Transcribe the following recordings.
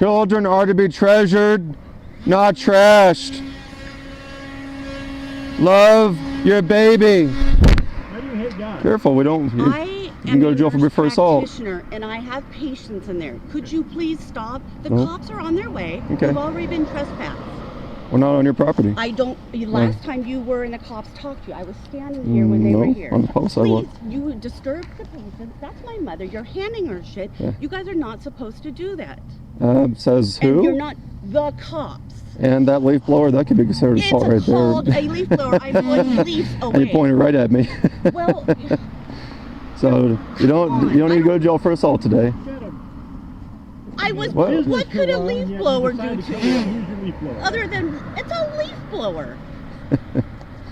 Children are to be treasured, not trashed. Love your baby. Why do you hit God? Careful, we don't. You can go to jail for assault. And I have patients in there. Could you please stop? The No. cops are on their way. Okay. You've already been trespassed. We're not on your property. I don't. Last time you were and the cops talked to you, I was standing here when they were here. On the public sidewalk. Please, you disturbed the patient. That's my mother. You're handing her shit. Yeah. You guys are not supposed to do that. Says And you're who? not the cops. And that leaf blower, that could be considered It's assault right called there. a leaf blower. I'm 1 leaf away. And you pointed right at me. Well, So you don't need to go to jail for assault today. I was. What? What could a leaf blower do to you? Use your leaf blower. Other than it's a leaf blower.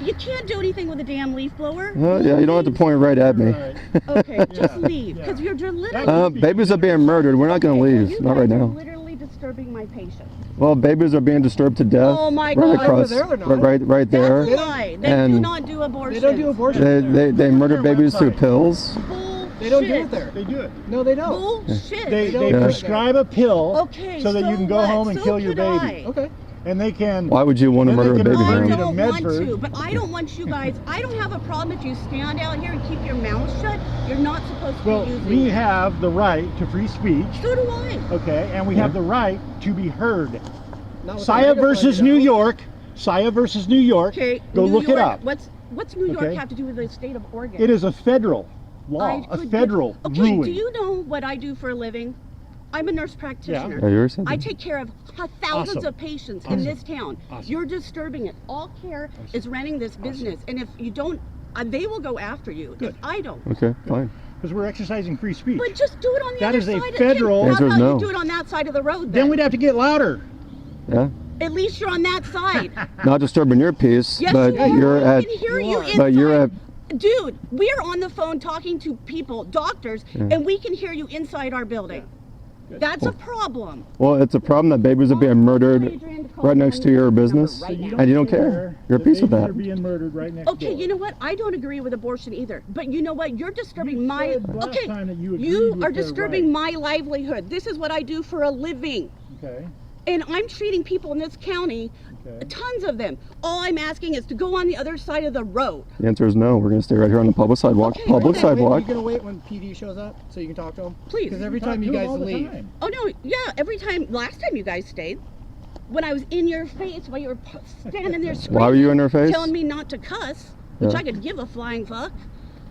You can't do anything with a damn leaf blower. Yeah, you don't have to point right at me. Right. Okay, just Yeah. leave, because you're literally. Babies are being murdered. We're not going to leave. You Not guys right are now. literally disturbing my patient. Well, babies are being disturbed to death. Oh my Right God. across, Over there they're not. right there. That's a lie. They do And not do abortion. They don't do abortion. They murder babies through pills. Bullshit. They don't do it there. They do it. No, they don't. Bullshit. They don't. prescribe a pill Okay, so that you can go what? home and So kill your could baby. I. Okay. And they can. Why would you want to Then they murder a can baby, remind I you man? to don't want Medford. to, but I don't want you guys. I don't have a problem if you stand out here and keep your mouth shut. You're not supposed to Well, be using we it. have the right to free speech, So do I. okay, and we have the right to be heard. Not with Saya the versus megaphone, New you know. York. Saya versus New York. Okay. Go New look York, it up. What's New York Okay. have to do with the state of Oregon? It is a federal law, I a could federal Okay, ruling. do you know what I do for a living? I'm a nurse practitioner. Yeah, yours said I that. take care of thousands Awesome. of patients in Awesome. this town. Awesome. You're disturbing it. All Care is running this business, and if you don't, they will go after you. Good. If I don't. Okay, fine. Because we're exercising free speech. But just do it on the That other is a side. federal- How The answer is about no. you do it on that side of the road? Then we'd have to get louder. Yeah. At least you're on that side. Not disturbing your peace, Yes, but you are. you're I at. can hear You you are. inside. But you're at. Dude, we're on the phone talking to people, doctors, and we can hear you inside our building. That's a problem. Well, it's a problem that babies are being murdered right next to your business, Right now. and you don't care. You're at peace with They're that. being murdered right next Okay, door. you know what? I don't agree with abortion either. But you know what? You're disturbing my. said last Okay, time that you agreed you with are their disturbing my livelihood. This is what I do for a living. Okay. And I'm treating people in this county, Okay. tons of them. All I'm asking is to go on the other side of the road. The answer is no. We're going to stay right here on the public sidewalk. Okay, Public okay. sidewalk. You're gonna wait when PD shows up so you can talk to him. Please. Because every Talk time you to 'em guys all the leave, time. Oh no, yeah, every time, last time you guys stayed, when I was in your face while you were standing there screaming, Why were you in her face? telling me not to cuss, which Yeah. I could give a flying fuck.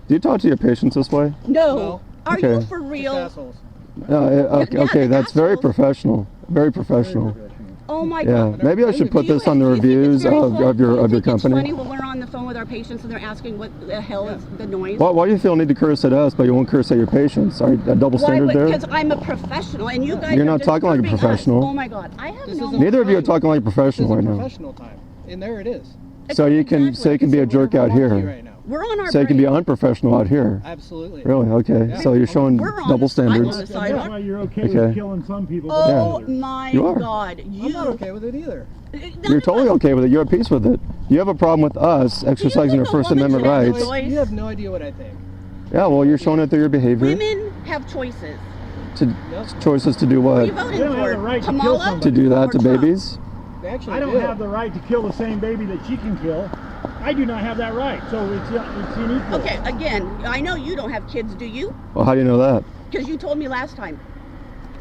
Do you talk to your patients this way? No. No. Are Okay. you for just real? assholes. Okay, Yeah, okay, the that's very assholes. professional. Very professional. Oh my Yeah, God. maybe I should put Do this you- on the do you think it's reviews very of funny? your Do you think company. It's funny when we're on the phone with our patients and they're asking what the hell is the noise. Why do you feel need to curse at us, but you won't curse at your patients? Are you a double Why standard would, there? because I'm a professional and you guys You're are not talking like a disturbing us. professional. Oh my God. I have This no isn't- Neither of you are talking like a This professional is right now. professional time. And there it is. So you can be a jerk out You here. right now. We're on our So you can be break. unprofessional out here. Absolutely. Really? Okay. Yeah. So you're showing We're on double the standards. sidewalk. And that's why you're okay, Okay. with killing some people. but Oh not others. my You are. God. I'm not okay with it either. You're totally okay with it. You're at peace with it. You have a problem with us exercising our think a First woman Amendment should have rights. choice? You have no idea what I think. Yeah, well, you're showing it through your behavior. Women have choices. Choices to do What are what? you voting You don't have for? the right to kill Kamala? somebody. To do that Or to Trump? babies? They actually I don't do. have the right to kill the same baby that she can kill. I do not have that right. So it's unequal. Okay, again, I know you don't have kids, do you? Well, how do you know that? Because you told me last time.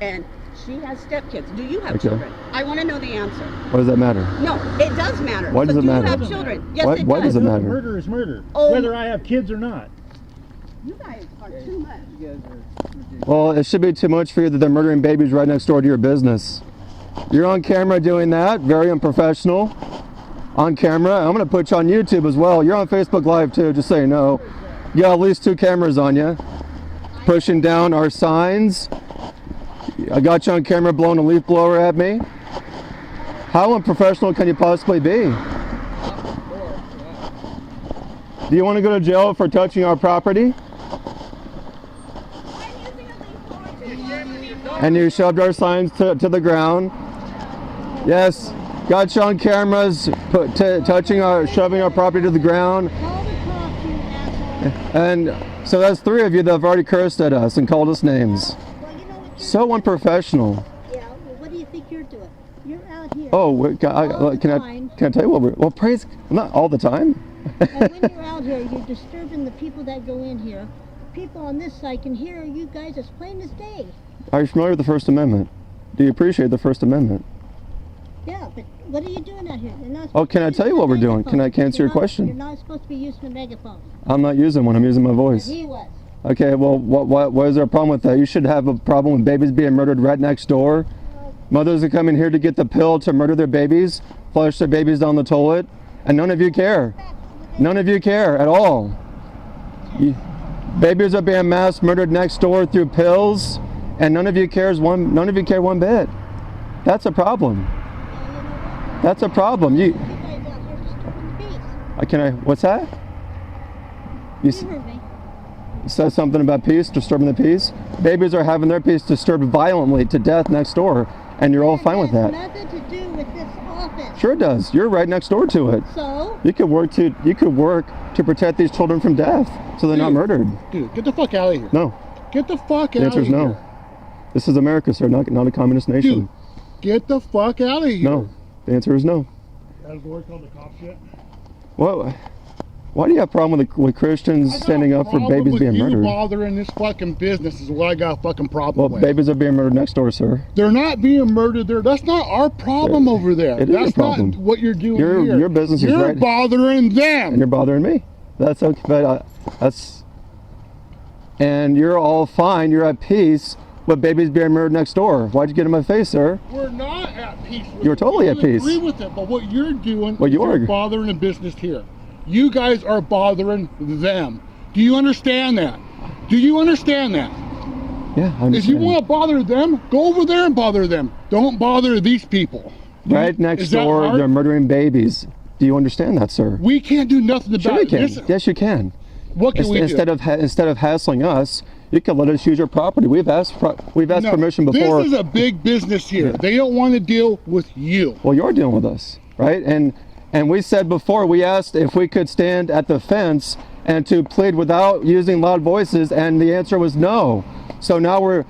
And she has stepkids. Do you have Okay. children? I want to know the answer. What does that matter? No, it does matter. Why does So it do matter? you have Doesn't children? matter. Yes, Why- it why does. does it matter? Murder is murder, Oh. whether I have kids or not. You guys are too much. You guys are ridiculous. Well, it should be too much for you that they're murdering babies right next door to your business. You're on camera doing that. Very unprofessional. On camera. I'm going to put you on YouTube as well. You're on Facebook Live too, just so you know. You got at least 2 cameras on you. Pushing down our signs. I got you on camera blowing a leaf blower at me. How unprofessional can you possibly be? Do you want to go to jail for touching our property? And you shoved our signs to the ground. Yes, got you on cameras, touching shoving our property to the ground. And so that's 3 of you that have already cursed at us and called us names. Well, you know what? So unprofessional. Yeah, well, what do you think you're doing? You're out here. Oh, can All the I time. tell you what? Well, praise. Not all the time. And when you're out here, you're disturbing the people that go in here. People on this side can hear you guys as plain as day. Are you familiar with the First Amendment? Do you appreciate the First Amendment? Yeah, but what are you doing out here? You're not Oh, supposed can to I use tell you the what we're doing? megaphone. Can I answer your question? You're not supposed to be using a megaphone. I'm not using one. I'm using my voice. He was. Okay. Well, what is there a problem with that? You should have a problem with babies being murdered right next door. Mothers are coming here to get the pill to murder their babies, flush their babies down the toilet, and none of you care. None of you care at all. Babies are being mass murdered next door through pills, and none of you care one bit. That's a problem. That's a problem. You guys out here disturbing the peace. What's that? You heard me. said something about peace, disturbing the peace. Babies are having their peace disturbed violently to death next door, and you're all fine with that. It has nothing to do with this office. Sure it does. You're right next door to it. So? You could work to protect these children from death, so they're not murdered. Dude, get the fuck out of here. No. Get the fuck The out answer of is here. no. This is America, sir, not a communist nation. Dude, get the fuck out of here. No. The answer is no. Has the Lord called the cops yet? What? Why do you have a problem with Christians I got standing a up for problem babies with being you murdered? bothering this fucking business is what I got a fucking problem Well, with. babies are being murdered next door, sir. They're not being murdered there. That's not our problem over there. It is That's a problem. not what you're doing Your- here. your business is You're right. bothering them. And you're bothering me. That's okay, but and you're all fine. You're at peace with babies being murdered next door. Why'd you get in my face, sir? We're not at peace with You're it. totally We at peace. agree with it, but what you're doing Well, is you are. you're bothering the business here. You guys are bothering them. Do you understand that? Do you understand that? Yeah, I understand. If you want to bother them, go over there and bother them. Don't bother these people. Right next Is that door, hard? they're murdering babies. Do you understand that, sir? We can't do nothing Sure about you can. it. This- Yes, you can. What can we Instead do? of hassling us, you can let us use your property. We've asked No, permission before. This is a big business here. They don't want to deal with you. Well, you're dealing with us, right? And we said before, we asked if we could stand at the fence and to plead without using loud voices, and the answer was no. So now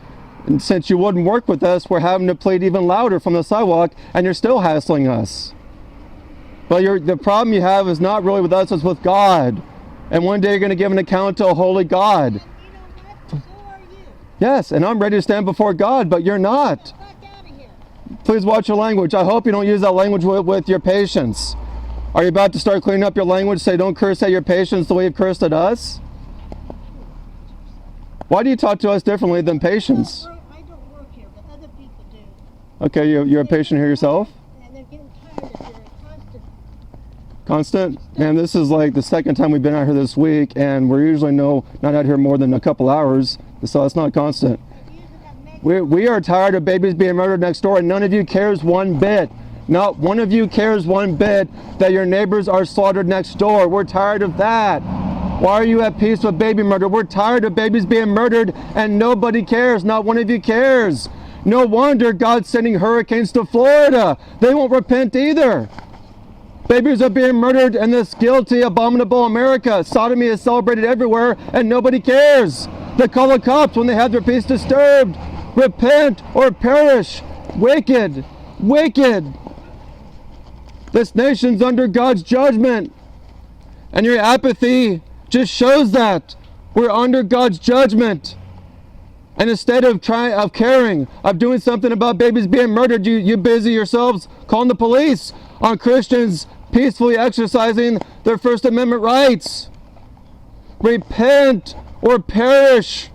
since you wouldn't work with us, we're having to plead even louder from the sidewalk, and you're still hassling us. But the problem you have is not really with us, it's with God. And one day you're going to give an account to a holy God. You know what? So are you. Yes, and I'm ready to stand before God, but you're not. Get the fuck out of here. Please watch your language. I hope you don't use that language with your patients. Are you about to start cleaning up your language? Say, don't curse at your patients the way you've cursed at us? Why do you talk to us differently than patients? I don't work here, but other people do. Okay, you're a patient here yourself? And they're getting tired of your constant. Constant? Man, this is like the second time we've been out here this week, and we're usually not out here more than a couple hours, so it's not constant. We are tired of babies being murdered next door, and none of you cares one bit. Not one of you cares one bit that your neighbors are slaughtered next door. We're tired of that. Why are you at peace with baby murder? We're tired of babies being murdered, and nobody cares. Not one of you cares. No wonder God's sending hurricanes to Florida. They won't repent either. Babies are being murdered in this guilty, abominable America. Sodomy is celebrated everywhere, and nobody cares. They call the cops when they have their peace disturbed. Repent or perish. Wicked. Wicked. This nation's under God's judgment. And your apathy just shows that. We're under God's judgment. And instead of caring, of doing something about babies being murdered, you busy yourselves calling the police on Christians peacefully exercising their First Amendment rights. Repent or perish.